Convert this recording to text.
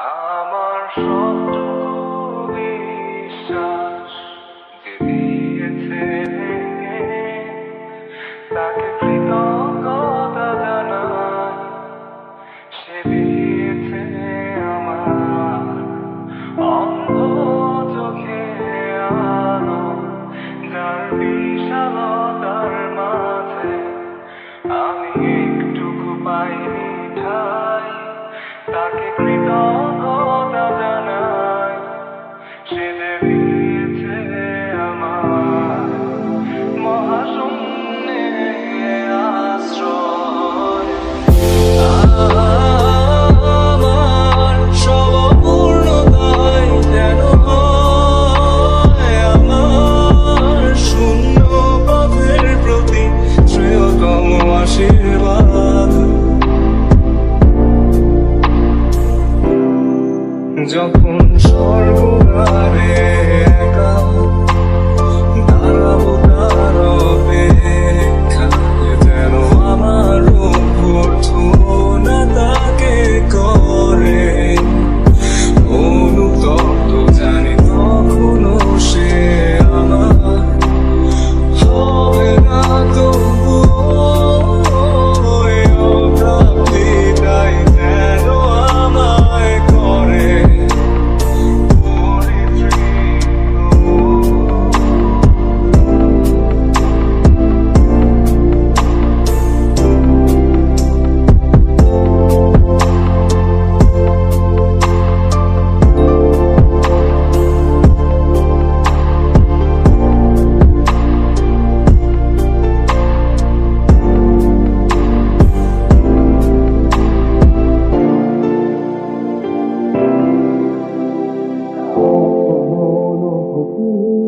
আমার সবটুকু বিশ্বাস যে দিয়েছে তাকে কৃতজ্ঞতা জানাই। সে দিয়েছে আমার অন্ধ চোখে আলো, যার বিশালতার মাঝে আমি একটুকু পাইনি ঠাই। তাকে কৃতজ্ঞতা জানাই। সে যে দিয়েছে আমার মহাশূন্যে আশ্রয়। আমার সব অপূর্ণতায় যেন হয় আমার শূন্য পথের প্রতি শ্রেয়তম আশীর্বাদ। যখন স্বর্গদ্বারে একা দাঁড়াবো তার অপেক্ষায়, যেন আমার অভ্যর্থনা তাকে করে অনুতপ্ত, জানি তখনও সে আমার হবে না তবুও এই অপ্রাপ্তিটাই যেন আমায় করে অনুভূতি।